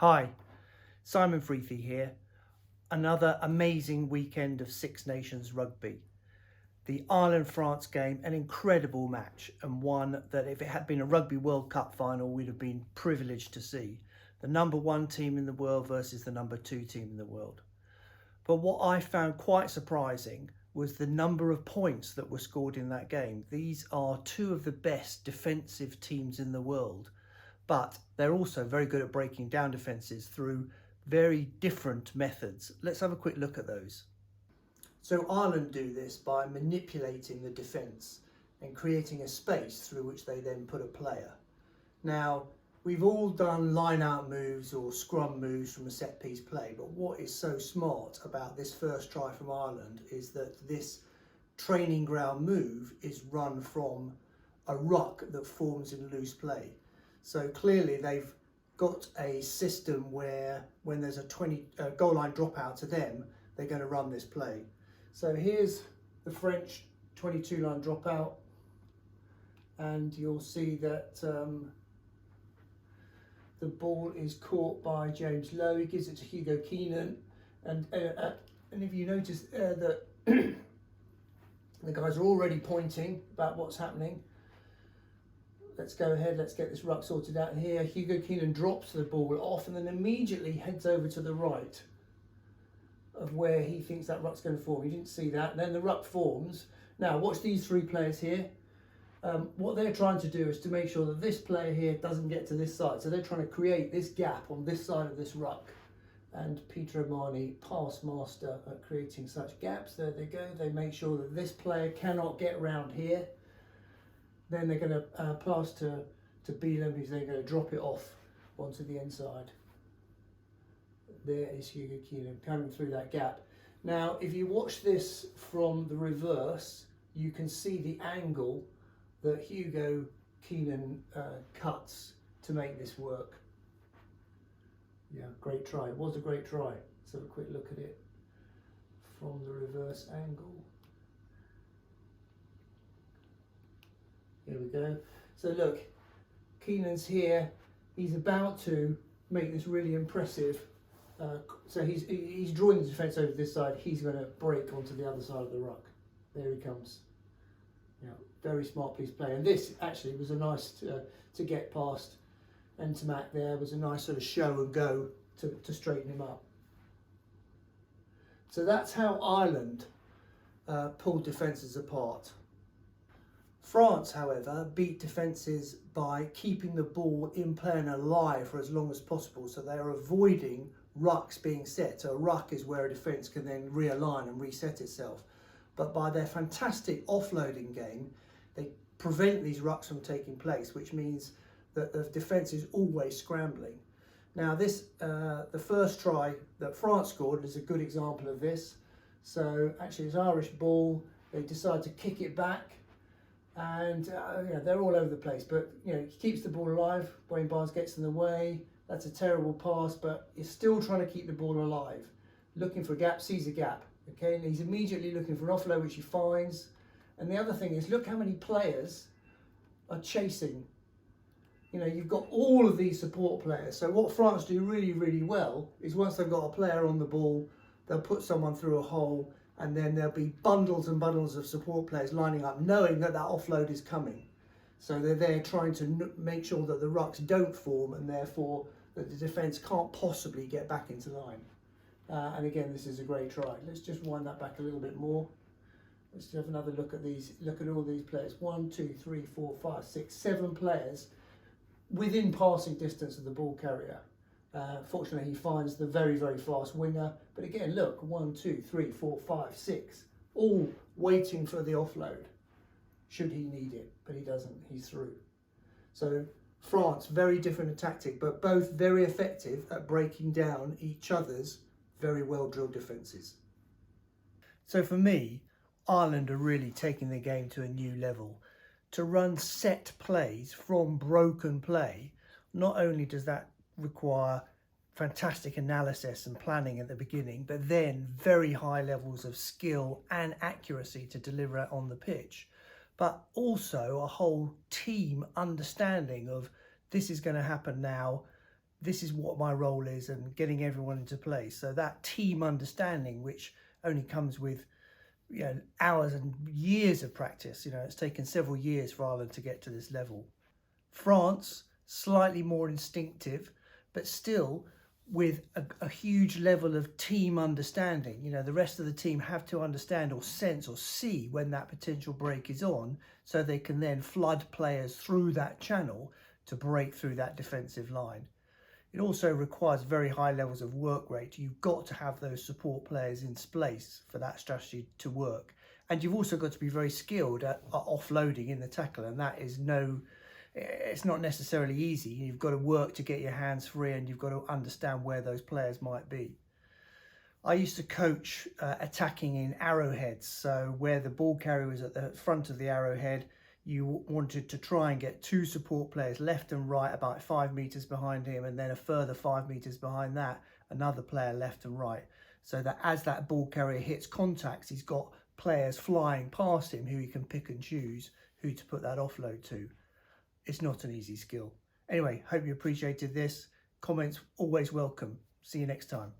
Hi, Simon Freethy here. Another amazing weekend of Six Nations rugby. The Ireland-France game, an incredible match, and one that if it had been a Rugby World Cup final, we'd have been privileged to see. The number one team in the world versus the number two team in the world. But what I found quite surprising was the number of points that were scored in that game. These are two of the best defensive teams in the world, but they're also very good at breaking down defences through very different methods. Let's have a quick look at those. So Ireland do this by manipulating the defence and creating a space through which they then put a player. Now, we've all done line-out moves or scrum moves from a set-piece play, but what is so smart about this first try from Ireland is that this training ground move is run from a ruck that forms in loose play. So clearly they've got a system where when there's a 20 goal line dropout to them, they're going to run this play. So here's the French 22 line dropout, and you'll see that the ball is caught by James Lowe. He gives it to Hugo Keenan, and if you notice that the guys are already pointing about what's happening. Let's go ahead, let's get this ruck sorted out. And here Hugo Keenan drops the ball off and then immediately heads over to the right of where he thinks that ruck's going to form. He didn't see that. And then the ruck forms. Now watch these three players here. What they're trying to do is to make sure that this player here doesn't get to this side. So they're trying to create this gap on this side of this ruck. And Peter O'Mahony, past master at creating such gaps. There they go. They make sure that this player cannot get round here. Then they're going to pass to Beelum, who's then going to drop it off onto the inside. There is Hugo Keenan coming through that gap. Now, if you watch this from the reverse, you can see the angle that Hugo Keenan cuts to make this work. Yeah, great try. It was a great try. Let's have a quick look at it from the reverse angle. Here we go. So look, Keenan's here. He's about to make this really impressive. So he's drawing the defence over this side. He's going to break onto the other side of the ruck. There he comes. Yeah, very smart piece of play. And this actually was a nice to get past Ntamack there. Was a nice sort of show and go to straighten him up. So that's how Ireland pulled defences apart. France, however, beat defences by keeping the ball in play and alive for as long as possible, so they are avoiding rucks being set. So a ruck is where a defence can then realign and reset itself. But by their fantastic offloading game, they prevent these rucks from taking place, which means that the defence is always scrambling. Now this, the first try that France scored is a good example of this. So actually it's Irish ball, they decide to kick it back, and they're all over the place, but he keeps the ball alive. Wayne Barnes gets in the way. That's a terrible pass, but he's still trying to keep the ball alive, looking for a gap, sees a gap. Okay, and he's immediately looking for an offload, which he finds. And the other thing is, look how many players are chasing. You've got all of these support players. So what France do really, really well is once they've got a player on the ball, they'll put someone through a hole, and then there'll be bundles and bundles of support players lining up, knowing that that offload is coming. So they're there trying to make sure that the rucks don't form, and therefore that the defence can't possibly get back into line. And again, this is a great try. Let's just wind that back a little bit more. Let's have another look at these. Look at all these players. 1, 2, 3, 4, 5, 6, 7 players within passing distance of the ball carrier. Fortunately, he finds the very, very fast winger. But again, look, 1, 2, 3, 4, 5, 6, all waiting for the offload, should he need it. But he doesn't, he's through. So France, very different a tactic, but both very effective at breaking down each other's very well drilled defences. So for me, Ireland are really taking the game to a new level. To run set plays from broken play, not only does that require fantastic analysis and planning at the beginning, but then very high levels of skill and accuracy to deliver it on the pitch, but also a whole team understanding of this is going to happen now, this is what my role is, and getting everyone into place. So that team understanding, which only comes with hours and years of practice. It's taken several years for Ireland to get to this level. France, slightly more instinctive, but still with a huge level of team understanding. The rest of the team have to understand or sense or see when that potential break is on, so they can then flood players through that channel to break through that defensive line. It also requires very high levels of work rate. You've got to have those support players in place for that strategy to work. And you've also got to be very skilled at offloading in the tackle, and that is it's not necessarily easy. You've got to work to get your hands free, and you've got to understand where those players might be. I used to coach attacking in arrowheads, so where the ball carrier was at the front of the arrowhead, you wanted to try and get two support players left and right about 5 meters behind him, and then a further 5 meters behind that, another player left and right, so that as that ball carrier hits contacts, he's got players flying past him who he can pick and choose who to put that offload to. It's not an easy skill. Anyway, hope you appreciated this. Comments always welcome. See you next time.